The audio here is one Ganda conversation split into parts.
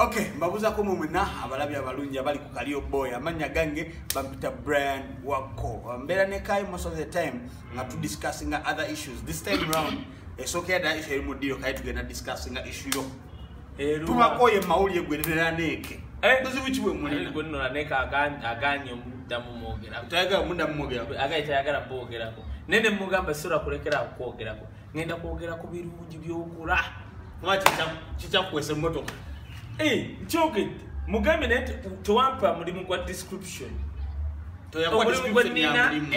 Okay, mbabuza ko mumuna abalabi abalungi abali ku Kalio Boy amanya gange bampita Brian Wako. Mbera ne kai most of the time nga to discussing other issues. This time round it's okay that issue mudio kai tugenda discussing issue yo. Tumakoye mawuli egwerera neke. Dozi wichiwe muli gwenno neka aganye mudamu mwogera. Tayaga mudamu mwogera. Agaita yagala bwogerako. Nene mugamba sura kulekera okwogerako. Ngenda kwogera ku birungi byokula. Chicha kwese motoka. Choke mugambe net tuwampa mulimu kwa description. Toyakwa description ya mulimu.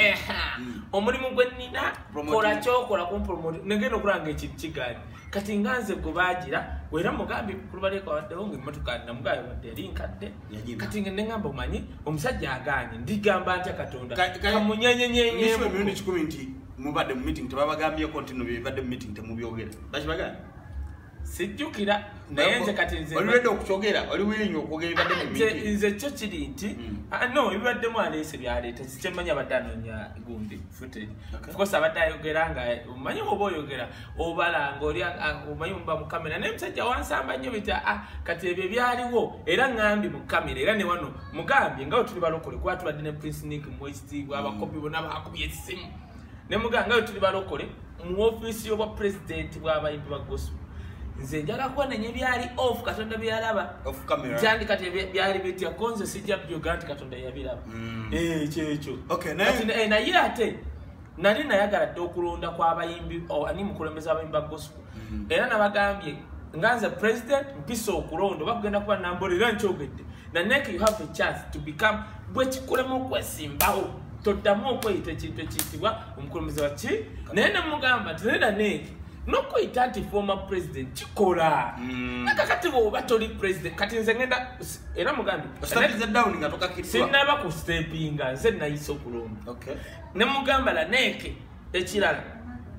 Omulimu gwenina kola chokola kumpromote. Ngeno kuranga ekigani. Kati nganze gobagira wera mugambe kulubale kwa wadongo motoka na mugabe wadde linkadde. Kati ngengamba umanyi omusajja aganye ndigamba ntya Katonda. Kamunyenyenyenye. Nisho mirundi 10 nti mubadde mu meeting tebabagambye continue bibadde mu meeting temubyogera. Bakibagana. Sijukira nayenze kati nze olwedde okukyogera oli willing okwogera ibadde mu meeting nze cyo kiri nti no ibadde mu alese byaleta sikyemanya badanonya gundi footage of course abadayogera nga umanyi oboyogera obalanga oli umanyi mba mu kamera ne msajja wansamba nnyo bita kati ebyo byaliwo era ngambi mu kamera era ne wano mugambi nga tuli balokole kwa tubadde ne Prince Nick Mwesti abakopi bona bakubye simu ne muganga tuli balokole mu office y'obwa president bw'abayimbi ba gospel nze njala kuona nye byali off Katonda byalaba off camera cyandi kati byali bitya konzo sijja byoganti Katonda yabiraba kyecho okay na yate nali nayagala okulonda kwa abayimbi ani mukulembeza abayimbi gospel era nabagambye nganza president mpiso okulonda bakugenda kuba nambolera nkyogedde na neck you have a chance to become bwekikulemu kwesimbawo toddamu okweyita ekintu ekiyitibwa omukulembeza wa ki naye namugamba tineda neck no koitanti former president chikola nakakati bo batoli president kati nze ngenda era mugambi step down ngatoka kitwa sinaba ku steppinga nze nayiso kulonda okay ne mugamba la neke ekirala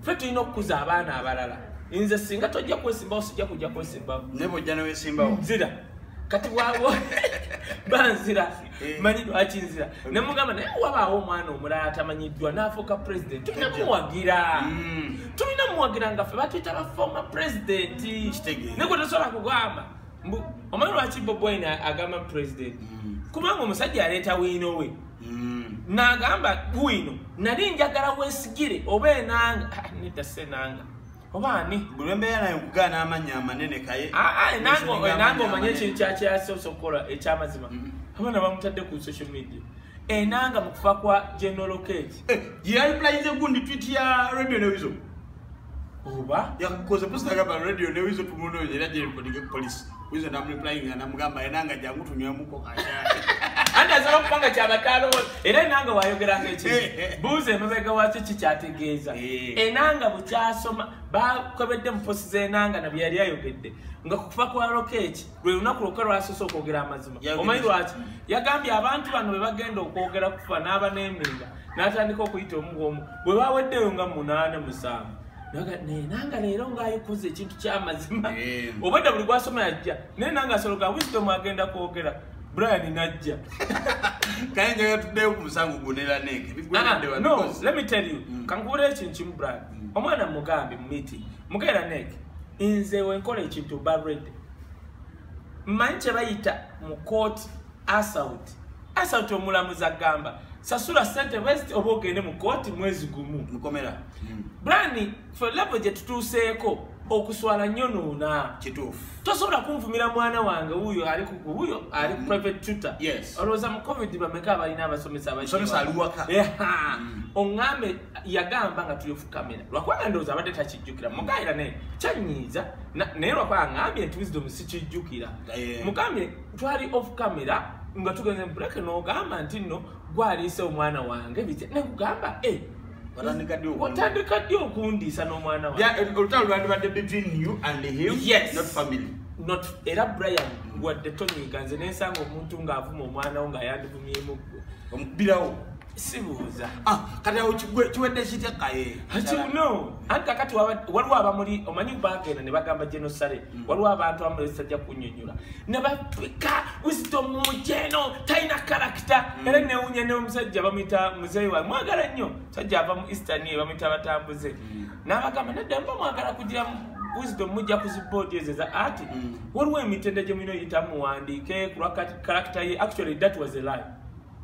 fetu ino kuza abana abalala nze singa tojja kwesimba osijja kujja kwesimba nebo jana wesimba nzira kati wabo banzira manyido achinzira ne mugamba ne wabawo omwana omulala atamanyiddwa nafuka president tunamuwagira tunamuwagira nga fe batwita ba former president ne ko tosola kugamba omwana lwaki Bobo Wine agamba president kubanga omusajja aleta wino we nagamba wino nali njagala wesigire oba enanga nitasenanga obani bulembe yana kugana amanya amanene kaye nango manye kintu kya sokola ekyamazima abana bamutadde ku social media enanga mukufa kwa General Cage ya replies gundi tweet ya Radio Newizo oba yakoze posta gaba Radio Newizo tumuno era je police wizo na replying na mugamba enanga jangu tunywa muko kaya anda zero kupanga kyabatalo era enanga wayogera ngeki buze mabega wacho kikyategeeza enanga bukyasoma bakobedde mposize enanga na byali ayogedde nga kufa kwa Rokechi lwe lunaku lwasoso okwogera amazima omanyi lwaki yagambye abantu bano be bagenda okwogera kufa n'aba n'eminga n'atandika okuyita omugomu bwe baweddeyo nga 8-7 nanga lero ngayikoze ekintu ky'amazima obadde buli gwasoma yajja naye nanga asoloka wisdom agenda kwogera Brian najja kanye yatudde ku musango gunera neke bigwende no let me tell you kankubira ekintu Brian omwana mugambi mu meeting mugera neke inze wenkola ekintu barred manche bayita mu court assault omulamuza gamba sasula sente west obogende mu court mwezi gumu mukomera Brian for level je tutuseeko okuswala nyonoona kitufu tosobola kumvumira mwana wange huyo ali private tutor yes oloza mu covid bameka abalina abasomesa abasomesa aluwaka ongambe yagamba nga tuyofu kamera lwakwanga ndoza abadde takijjukira mugaira ne kyanyiza naye lwakwanga ngambye nti wisdom sikijjukira mugambe twali off camera nga tugenze break n'ogamba nti nno gwaliise omwana wange bite ne kugamba watandika ddi okundiisa n'omwana wange olutalo lwandibadde between you and him not family not era Brian wadde tonyiga nze nensanga omuntu ng'avuma omwana wo ng'ayandivumyemu omukubirawo sibuuza kati awo kiwedde kitya kaye no anti kakati waliwo abamuli omanyi bagenda ne bagamba genocide waliwo abantu abamuli sajja kunnyonnyola ne bapika wisdom mujeno talina karakita era newunya ne omusajja bamuyita muzeeyi wawe mwagala nnyo sajja ava mu eastern bamuyita batambuze n'abagamba nedda mba mwagala kugira wisdom mujja kuziboodi ezo za ati waliwo emitendera gye mulina oyitamu muwandiike character ye actually that was a lie